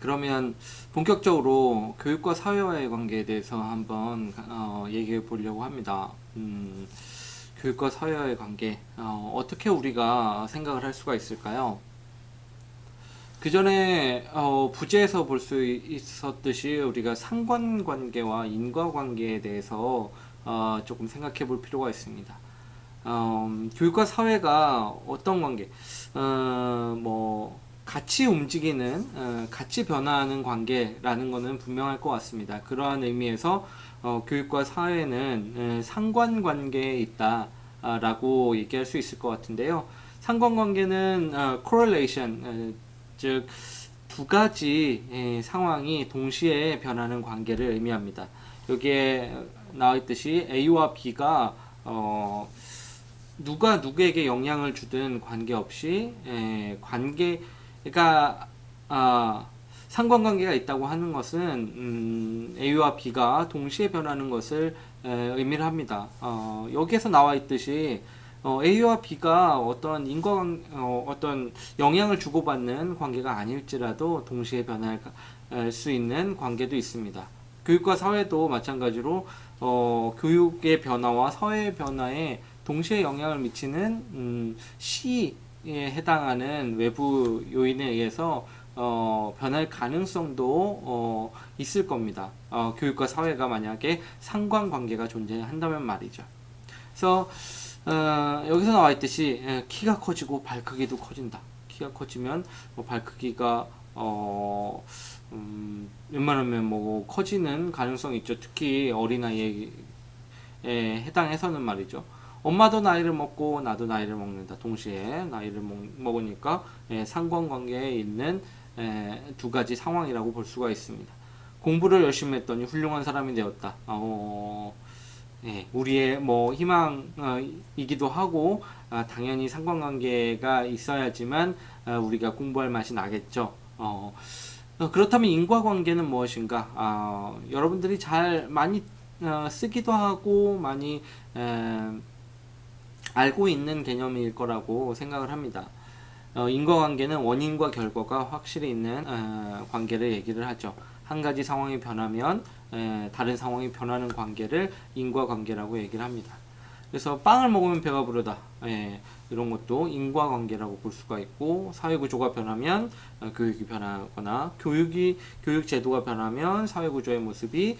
그러면 본격적으로 교육과 사회와의 관계에 대해서 한번 얘기해 보려고 합니다. 교육과 사회와의 관계, 어떻게 우리가 생각을 할 수가 있을까요? 그 전에 부제에서 볼 수 있었듯이 우리가 상관관계와 인과관계에 대해서 조금 생각해 볼 필요가 있습니다. 교육과 사회가 어떤 관계, 같이 움직이는, 같이 변화하는 관계라는 것은 분명할 것 같습니다. 그러한 의미에서 교육과 사회는 상관관계에 있다라고 얘기할 수 있을 것 같은데요. 상관관계는 correlation, 즉 두 가지 상황이 동시에 변하는 관계를 의미합니다. 여기에 나와 있듯이 A와 B가 누가 누구에게 영향을 주든 관계없이 그러니까 상관관계가 있다고 하는 것은 A와 B가 동시에 변하는 것을 의미를 합니다. 여기에서 나와 있듯이 A와 B가 어떤 영향을 주고받는 관계가 아닐지라도 동시에 변할 수 있는 관계도 있습니다. 교육과 사회도 마찬가지로 교육의 변화와 사회의 변화에 동시에 영향을 미치는 시에 해당하는 외부 요인에 의해서 변할 가능성도 있을 겁니다. 교육과 사회가 만약에 상관관계가 존재한다면 말이죠. 그래서 여기서 나와 있듯이 키가 커지고 발 크기도 커진다. 키가 커지면 발 크기가 웬만하면 커지는 가능성이 있죠. 특히 어린아이에 해당해서는 말이죠. 엄마도 나이를 먹고 나도 나이를 먹는다. 동시에 나이를 먹으니까 상관관계에 있는 두 가지 상황이라고 볼 수가 있습니다. 공부를 열심히 했더니 훌륭한 사람이 되었다. 우리의 희망이기도 하고 당연히 상관관계가 있어야지만 우리가 공부할 맛이 나겠죠. 그렇다면 인과관계는 무엇인가? 여러분들이 많이 쓰기도 하고 많이 알고 있는 개념일 거라고 생각을 합니다. 인과관계는 원인과 결과가 확실히 있는 관계를 얘기를 하죠. 한 가지 상황이 변하면 다른 상황이 변하는 관계를 인과관계라고 얘기를 합니다. 그래서 빵을 먹으면 배가 부르다. 이런 것도 인과관계라고 볼 수가 있고, 사회구조가 변하면 교육이 변하거나 교육 제도가 변하면 사회구조의 모습이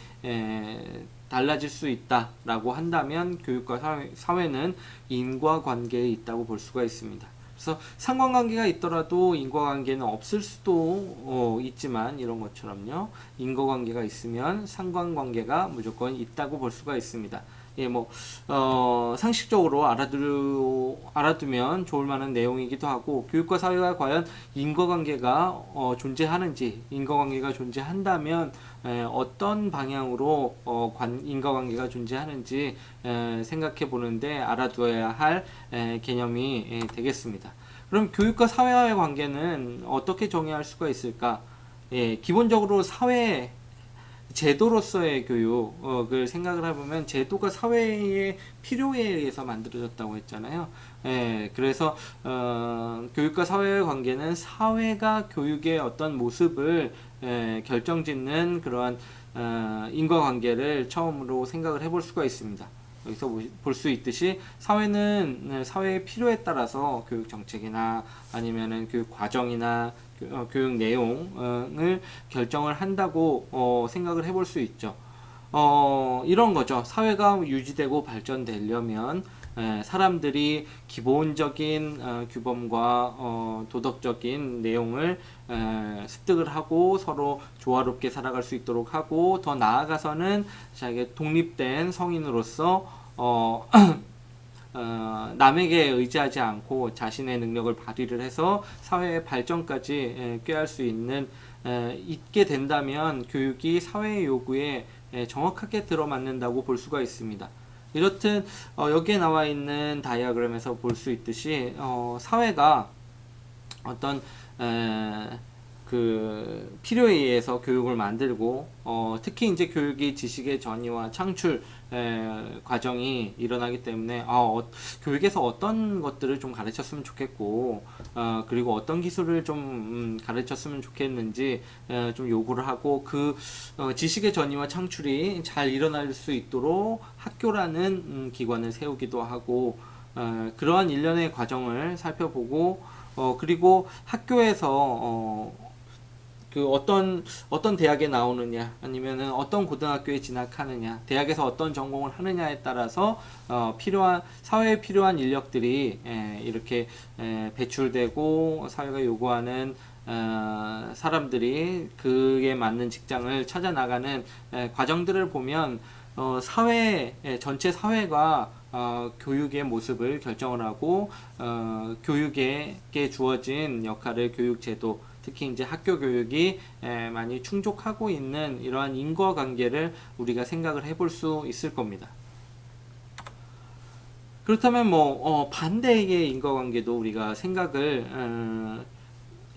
달라질 수 있다라고 한다면 교육과 사회는 인과관계에 있다고 볼 수가 있습니다. 그래서 상관관계가 있더라도 인과관계는 없을 수도 있지만 이런 것처럼요, 인과관계가 있으면 상관관계가 무조건 있다고 볼 수가 있습니다. 상식적으로 알아두면 좋을 만한 내용이기도 하고, 교육과 사회가 과연 인과관계가 존재하는지, 인과관계가 존재한다면 어떤 방향으로 인과관계가 존재하는지 생각해 보는데 알아두어야 할 개념이 되겠습니다. 그럼 교육과 사회와의 관계는 어떻게 정의할 수가 있을까? 기본적으로 사회 제도로서의 교육을 생각을 해보면, 제도가 사회의 필요에 의해서 만들어졌다고 했잖아요. 그래서 교육과 사회의 관계는 사회가 교육의 어떤 모습을 결정짓는 그러한 인과관계를 처음으로 생각을 해볼 수가 있습니다. 여기서 볼 수 있듯이 사회는 사회의 필요에 따라서 교육 정책이나 아니면은 교육 과정이나 교육 내용을 결정을 한다고 생각을 해볼 수 있죠. 이런 거죠. 사회가 유지되고 발전되려면 사람들이 기본적인 규범과 도덕적인 내용을 습득을 하고 서로 조화롭게 살아갈 수 있도록 하고, 더 나아가서는 자기 독립된 성인으로서 남에게 의지하지 않고 자신의 능력을 발휘를 해서 사회의 발전까지 꾀할 수 있게 된다면 교육이 사회의 요구에 정확하게 들어맞는다고 볼 수가 있습니다. 이렇듯 여기에 나와 있는 다이어그램에서 볼 수 있듯이 사회가 어떤 그 필요에 의해서 교육을 만들고 특히 이제 교육이 지식의 전이와 창출 과정이 일어나기 때문에 교육에서 어떤 것들을 좀 가르쳤으면 좋겠고 그리고 어떤 기술을 좀 가르쳤으면 좋겠는지 좀 요구를 하고 그 지식의 전이와 창출이 잘 일어날 수 있도록 학교라는 기관을 세우기도 하고 그러한 일련의 과정을 살펴보고 그리고 학교에서 그 어떤 대학에 나오느냐 아니면은 어떤 고등학교에 진학하느냐 대학에서 어떤 전공을 하느냐에 따라서 필요한 사회에 필요한 인력들이 이렇게 배출되고 사회가 요구하는 사람들이 그에 맞는 직장을 찾아 나가는 과정들을 보면 사회 전체 사회가 교육의 모습을 결정을 하고 교육에게 주어진 역할을 교육제도 특히 이제 학교 교육이 많이 충족하고 있는 이러한 인과관계를 우리가 생각을 해볼 수 있을 겁니다. 그렇다면 반대의 인과관계도 우리가 생각을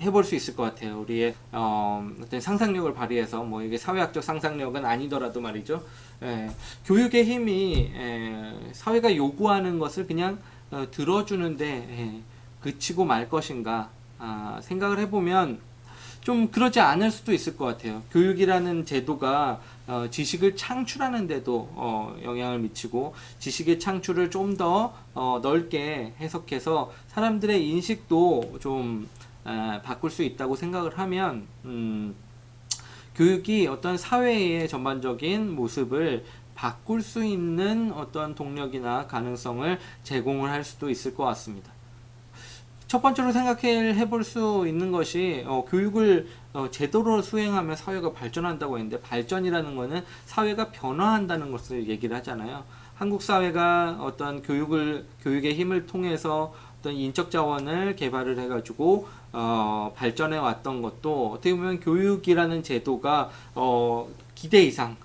해볼 수 있을 것 같아요. 우리의 어떤 상상력을 발휘해서 이게 사회학적 상상력은 아니더라도 말이죠. 교육의 힘이 사회가 요구하는 것을 그냥 들어주는데 그치고 말 것인가 생각을 해보면 좀 그러지 않을 수도 있을 것 같아요. 교육이라는 제도가 지식을 창출하는 데도 영향을 미치고 지식의 창출을 좀 더 넓게 해석해서 사람들의 인식도 좀 바꿀 수 있다고 생각을 하면 교육이 어떤 사회의 전반적인 모습을 바꿀 수 있는 어떤 동력이나 가능성을 제공을 할 수도 있을 것 같습니다. 첫 번째로 생각해 볼 수 있는 것이 교육을 제대로 수행하면 사회가 발전한다고 했는데 발전이라는 것은 사회가 변화한다는 것을 얘기를 하잖아요. 한국 사회가 어떤 교육의 힘을 통해서 어떤 인적 자원을 개발을 해가지고 발전해 왔던 것도 어떻게 보면 교육이라는 제도가 기대 이상,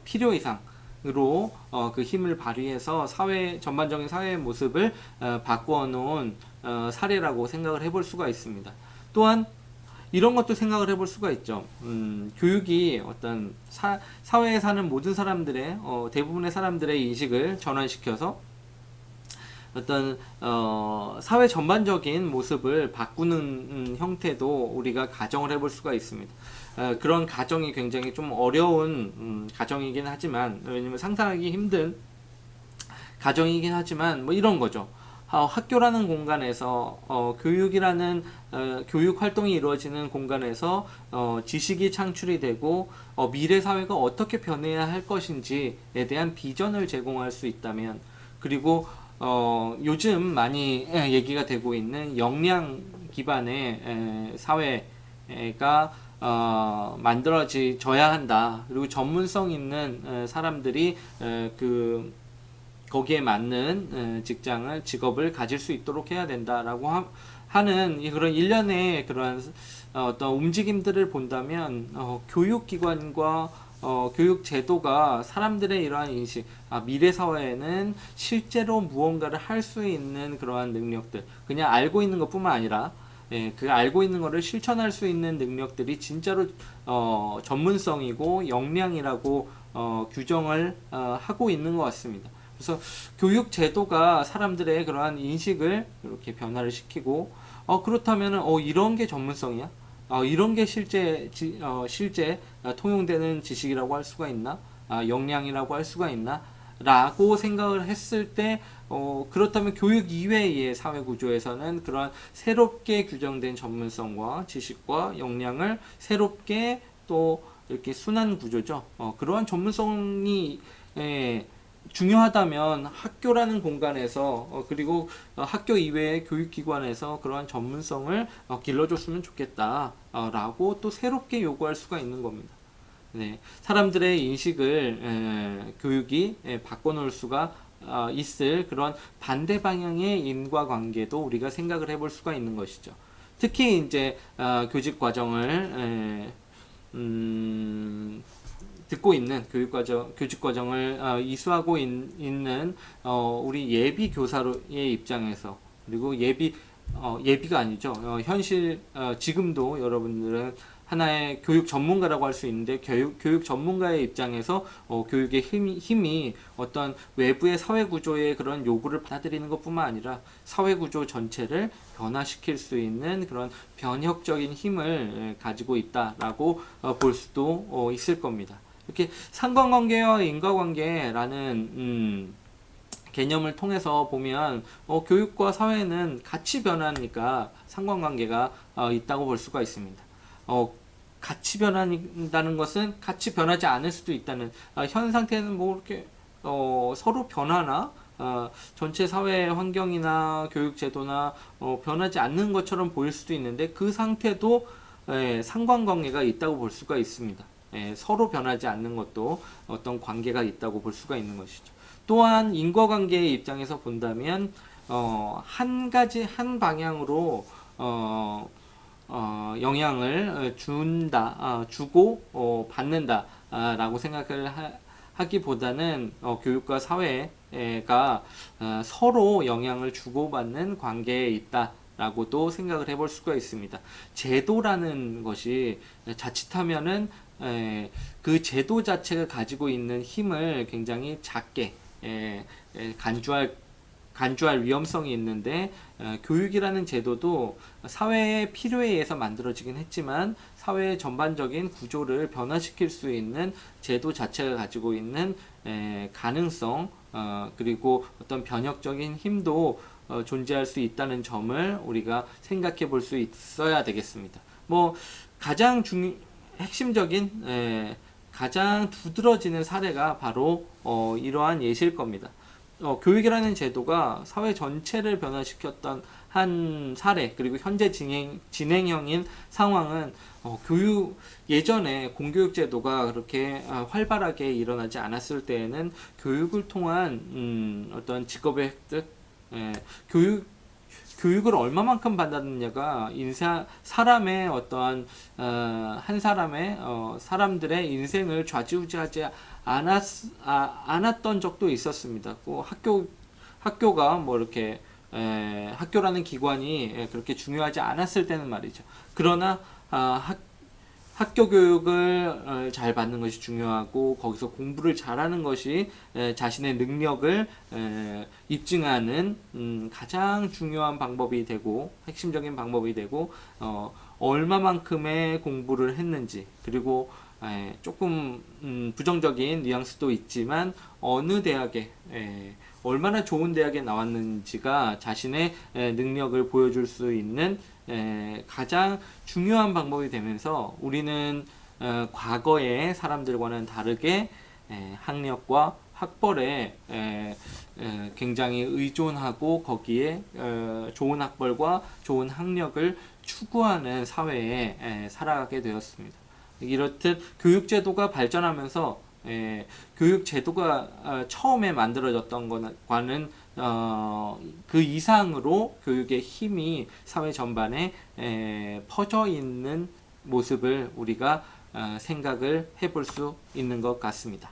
필요 이상으로 그 힘을 발휘해서 전반적인 사회의 모습을 바꾸어 놓은 사례라고 생각을 해볼 수가 있습니다. 또한 이런 것도 생각을 해볼 수가 있죠. 교육이 어떤 사회에 사는 모든 사람들의 대부분의 사람들의 인식을 전환시켜서 어떤 사회 전반적인 모습을 바꾸는 형태도 우리가 가정을 해볼 수가 있습니다. 그런 가정이 굉장히 좀 어려운 가정이긴 하지만 왜냐면 상상하기 힘든 가정이긴 하지만 이런 거죠. 학교라는 공간에서 교육이라는 교육 활동이 이루어지는 공간에서 지식이 창출이 되고 미래 사회가 어떻게 변해야 할 것인지에 대한 비전을 제공할 수 있다면 그리고 요즘 많이 얘기가 되고 있는 역량 기반의 사회가 만들어져야 한다. 그리고 전문성 있는 사람들이 거기에 맞는 직업을 가질 수 있도록 해야 된다라고 하는 그런 일련의 그런 어떤 움직임들을 본다면 교육기관과 교육 제도가 사람들의 이러한 인식, 미래 사회에는 실제로 무언가를 할 수 있는 그러한 능력들, 그냥 알고 있는 것뿐만 아니라 그 알고 있는 것을 실천할 수 있는 능력들이 진짜로 전문성이고 역량이라고 규정을 하고 있는 것 같습니다. 그래서 교육 제도가 사람들의 그러한 인식을 이렇게 변화를 시키고 그렇다면 이런 게 전문성이야? 이런 게 실제 통용되는 지식이라고 할 수가 있나? 역량이라고 할 수가 있나? 라고 생각을 했을 때 그렇다면 교육 이외의 사회 구조에서는 그러한 새롭게 규정된 전문성과 지식과 역량을 새롭게 또 이렇게 순환 구조죠. 그러한 전문성이 중요하다면 학교라는 공간에서 그리고 학교 이외의 교육기관에서 그러한 전문성을 길러줬으면 좋겠다 라고 또 새롭게 요구할 수가 있는 겁니다. 네, 사람들의 인식을 교육이 바꿔놓을 수가 있을 그런 반대 방향의 인과관계도 우리가 생각을 해볼 수가 있는 것이죠. 특히 이제 교직 과정을 듣고 있는 교직 과정을 이수하고 있는 우리 예비 교사의 입장에서 그리고 예비 예비가 아니죠. 현실 지금도 여러분들은 하나의 교육 전문가라고 할 수 있는데 교육 전문가의 입장에서 교육의 힘이 어떤 외부의 사회 구조의 그런 요구를 받아들이는 것뿐만 아니라 사회 구조 전체를 변화시킬 수 있는 그런 변혁적인 힘을 가지고 있다라고 볼 수도 있을 겁니다. 이렇게 상관관계와 인과관계라는 개념을 통해서 보면 교육과 사회는 같이 변하니까 상관관계가 있다고 볼 수가 있습니다. 같이 변한다는 것은 같이 변하지 않을 수도 있다는 현 상태는 뭐 이렇게 서로 변화나 전체 사회 환경이나 교육 제도나 변하지 않는 것처럼 보일 수도 있는데 그 상태도 상관관계가 있다고 볼 수가 있습니다. 서로 변하지 않는 것도 어떤 관계가 있다고 볼 수가 있는 것이죠. 또한 인과관계의 입장에서 본다면 한 방향으로 영향을 주고 받는다라고 생각을 하기보다는 교육과 사회가 서로 영향을 주고받는 관계에 있다라고도 생각을 해볼 수가 있습니다. 제도라는 것이 자칫하면은 그 제도 자체가 가지고 있는 힘을 굉장히 작게 간주할 위험성이 있는데 교육이라는 제도도 사회의 필요에 의해서 만들어지긴 했지만 사회의 전반적인 구조를 변화시킬 수 있는 제도 자체가 가지고 있는 가능성 그리고 어떤 변혁적인 힘도 존재할 수 있다는 점을 우리가 생각해 볼 수 있어야 되겠습니다. 뭐 가장 핵심적인 가장 두드러지는 사례가 바로 이러한 예시일 겁니다. 교육이라는 제도가 사회 전체를 변화시켰던 한 사례 그리고 현재 진행형인 상황은 예전에 공교육 제도가 그렇게 활발하게 일어나지 않았을 때에는 교육을 통한 어떤 직업의 획득 교육을 얼마만큼 받았느냐가 사람의 어떠한 한 사람의 사람들의 인생을 좌지우지하지 않았던 적도 있었습니다. 학교가 뭐 이렇게 학교라는 기관이 그렇게 중요하지 않았을 때는 말이죠. 그러나 학교 교육을 잘 받는 것이 중요하고 거기서 공부를 잘하는 것이 자신의 능력을 입증하는 가장 중요한 방법이 되고 핵심적인 방법이 되고 얼마만큼의 공부를 했는지 그리고 조금 부정적인 뉘앙스도 있지만 어느 대학에 얼마나 좋은 대학에 나왔는지가 자신의 능력을 보여줄 수 있는 가장 중요한 방법이 되면서 우리는 과거의 사람들과는 다르게 학력과 학벌에 굉장히 의존하고 거기에 좋은 학벌과 좋은 학력을 추구하는 사회에 살아가게 되었습니다. 이렇듯 교육제도가 발전하면서 교육제도가 처음에 만들어졌던 것과는 그 이상으로 교육의 힘이 사회 전반에 퍼져 있는 모습을 우리가 생각을 해볼 수 있는 것 같습니다.